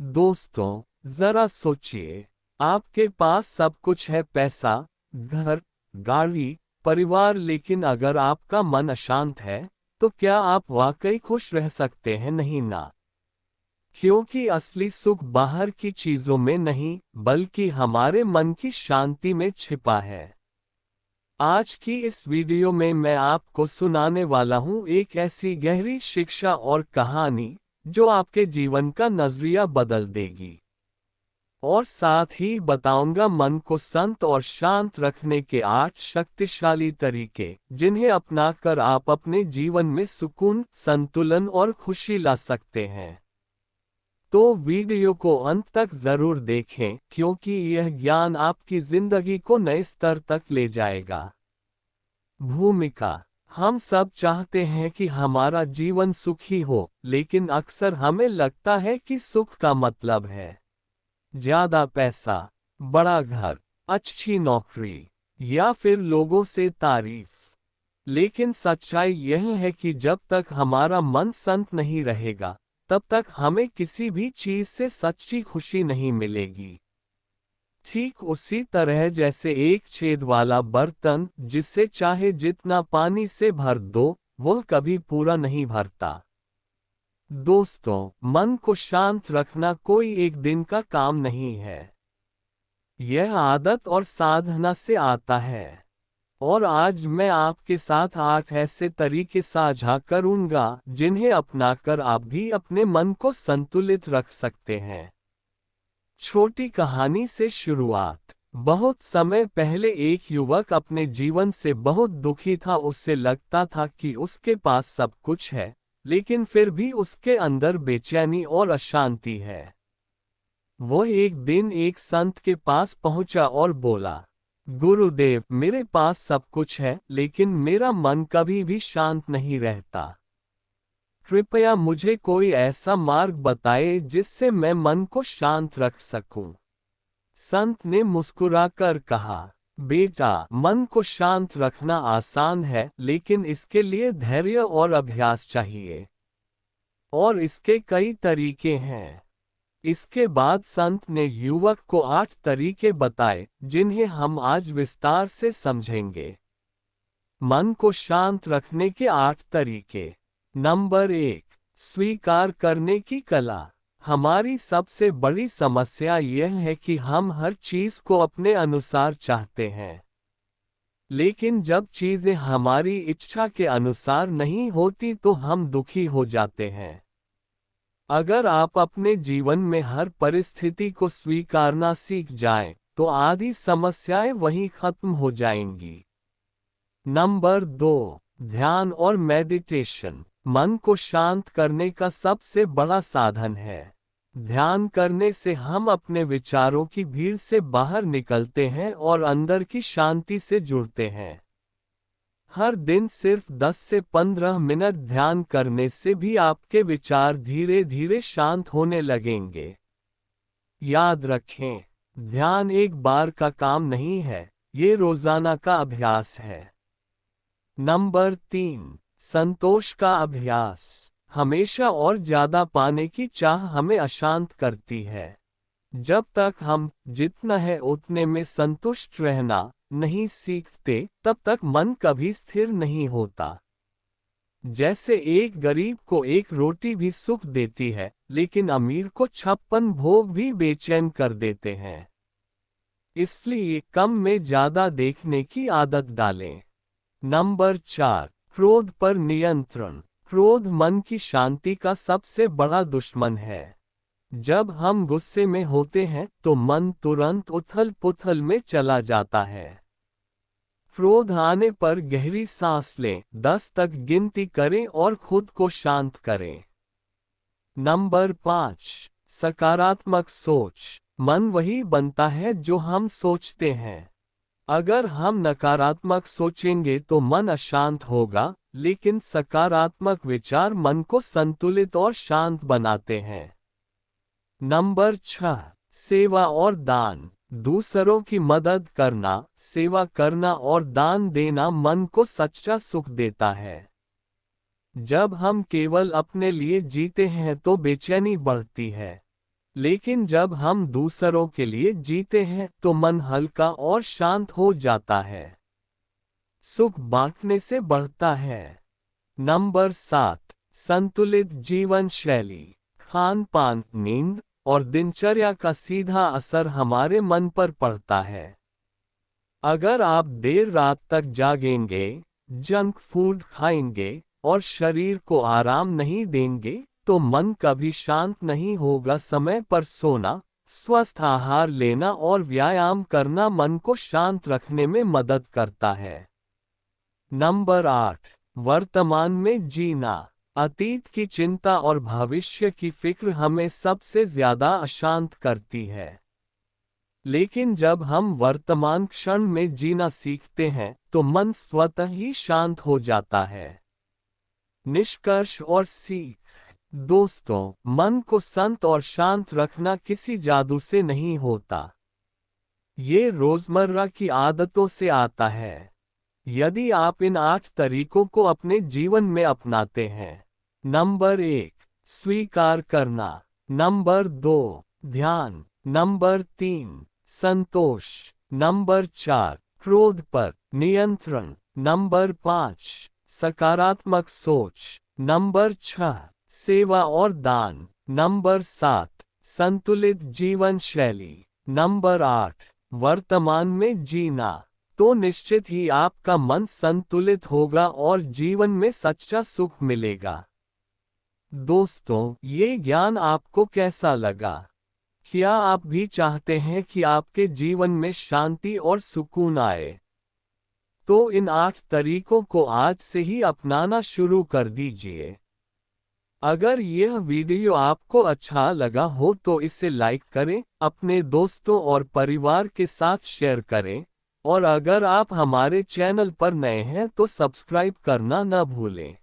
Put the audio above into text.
दोस्तों, जरा सोचिए, आपके पास सब कुछ है, पैसा, घर, गाड़ी, परिवार, लेकिन अगर आपका मन अशांत है, तो क्या आप वाकई खुश रह सकते हैं? नहीं ना। क्योंकि असली सुख बाहर की चीजों में नहीं, बल्कि हमारे मन की शांति में छिपा है। आज की इस वीडियो में मैं आपको सुनाने वाला हूं एक ऐसी गहरी शिक्षा और कहानी जो आपके जीवन का नजरिया बदल देगी। और साथ ही बताऊंगा मन को संत और शांत रखने के 8 शक्तिशाली तरीके, जिन्हें अपनाकर आप अपने जीवन में सुकून, संतुलन और खुशी ला सकते हैं। तो वीडियो को अंत तक जरूर देखें, क्योंकि यह ज्ञान आपकी जिंदगी को नए स्तर तक ले जाएगा। भूमिका। हम सब चाहते हैं कि हमारा जीवन सुखी हो, लेकिन अक्सर हमें लगता है कि सुख का मतलब है ज्यादा पैसा, बड़ा घर, अच्छी नौकरी, या फिर लोगों से तारीफ। लेकिन सच्चाई यह है कि जब तक हमारा मन संत नहीं रहेगा, तब तक हमें किसी भी चीज से सच्ची खुशी नहीं मिलेगी। ठीक उसी तरह जैसे एक छेद वाला बर्तन, जिसे चाहे जितना पानी से भर दो, वह कभी पूरा नहीं भरता। दोस्तों, मन को शांत रखना कोई एक दिन का काम नहीं है। यह आदत और साधना से आता है। और आज मैं आपके साथ 8 ऐसे तरीके साझा करूंगा जिन्हें अपनाकर आप भी अपने मन को संतुलित रख सकते हैं। छोटी कहानी से शुरुआत। बहुत समय पहले एक युवक अपने जीवन से बहुत दुखी था। उसे लगता था कि उसके पास सब कुछ है, लेकिन फिर भी उसके अंदर बेचैनी और अशांति है। वह एक दिन एक संत के पास पहुंचा और बोला, गुरुदेव, मेरे पास सब कुछ है, लेकिन मेरा मन कभी भी शांत नहीं रहता। कृपया मुझे कोई ऐसा मार्ग बताएं जिससे मैं मन को शांत रख सकूं। संत ने मुस्कुराकर कहा, बेटा, मन को शांत रखना आसान है, लेकिन इसके लिए धैर्य और अभ्यास चाहिए। और इसके कई तरीके हैं। इसके बाद संत ने युवक को 8 तरीके बताए, जिन्हें हम आज विस्तार से समझेंगे। मन को शांत रखने के 8 तरीके। नंबर 1, स्वीकार करने की कला। हमारी सबसे बड़ी समस्या यह है कि हम हर चीज को अपने अनुसार चाहते हैं। लेकिन जब चीजें हमारी इच्छा के अनुसार नहीं होती तो हम दुखी हो जाते हैं। अगर आप अपने जीवन में हर परिस्थिति को स्वीकारना सीख जाएं, तो आधी समस्याएं वहीं खत्म हो जाएंगी। नंबर 2, ध्यान और मेडिटेशन। मन को शांत करने का सबसे बड़ा साधन है। ध्यान करने से हम अपने विचारों की भीड़ से बाहर निकलते हैं और अंदर की शांति से जुड़ते हैं। हर दिन सिर्फ 10 से 15 मिनट ध्यान करने से भी आपके विचार धीरे धीरे शांत होने लगेंगे। याद रखें, ध्यान एक बार का काम नहीं है, ये रोजाना का अभ्यास है। नंबर 3, संतोष का अभ्यास। हमेशा और ज्यादा पाने की चाह हमें अशांत करती है। जब तक हम जितना है उतने में संतुष्ट रहना नहीं सीखते, तब तक मन कभी स्थिर नहीं होता। जैसे एक गरीब को एक रोटी भी सुख देती है, लेकिन अमीर को 56 भोग भी बेचैन कर देते हैं। इसलिए कम में ज्यादा देखने की आदत डालें। नंबर 4, क्रोध पर नियंत्रण। क्रोध मन की शांति का सबसे बड़ा दुश्मन है। जब हम गुस्से में होते हैं तो मन तुरंत उथल पुथल में चला जाता है। क्रोध आने पर गहरी सांस लें, 10 तक गिनती करें और खुद को शांत करें। नंबर 5, सकारात्मक सोच। मन वही बनता है जो हम सोचते हैं। अगर हम नकारात्मक सोचेंगे तो मन अशांत होगा, लेकिन सकारात्मक विचार मन को संतुलित और शांत बनाते हैं। नंबर 6, सेवा और दान। दूसरों की मदद करना, सेवा करना और दान देना मन को सच्चा सुख देता है। जब हम केवल अपने लिए जीते हैं तो बेचैनी बढ़ती है। लेकिन जब हम दूसरों के लिए जीते हैं तो मन हल्का और शांत हो जाता है। सुख बांटने से बढ़ता है। नंबर 7, संतुलित जीवन शैली। खान पान, नींद और दिनचर्या का सीधा असर हमारे मन पर पड़ता है। अगर आप देर रात तक जागेंगे, जंक फूड खाएंगे और शरीर को आराम नहीं देंगे तो मन कभी शांत नहीं होगा। समय पर सोना, स्वस्थ आहार लेना और व्यायाम करना मन को शांत रखने में मदद करता है। नंबर 8, वर्तमान में जीना। अतीत की चिंता और भविष्य की फिक्र हमें सबसे ज्यादा अशांत करती है। लेकिन जब हम वर्तमान क्षण में जीना सीखते हैं तो मन स्वतः ही शांत हो जाता है। निष्कर्ष और सीख। दोस्तों, मन को शांत और शांत रखना किसी जादू से नहीं होता। ये रोजमर्रा की आदतों से आता है। यदि आप इन 8 तरीकों को अपने जीवन में अपनाते हैं। नंबर 1, स्वीकार करना। नंबर 2, ध्यान। नंबर 3, संतोष। नंबर 4, क्रोध पर नियंत्रण। नंबर 5, सकारात्मक सोच। नंबर 6, सेवा और दान। नंबर 7, संतुलित जीवन शैली। नंबर 8, वर्तमान में जीना। तो निश्चित ही आपका मन संतुलित होगा और जीवन में सच्चा सुख मिलेगा। दोस्तों, ये ज्ञान आपको कैसा लगा? क्या आप भी चाहते हैं कि आपके जीवन में शांति और सुकून आए? तो इन 8 तरीकों को आज से ही अपनाना शुरू कर दीजिए। अगर यह वीडियो आपको अच्छा लगा हो तो इसे लाइक करें, अपने दोस्तों और परिवार के साथ शेयर करें, और अगर आप हमारे चैनल पर नए हैं तो सब्सक्राइब करना न भूलें।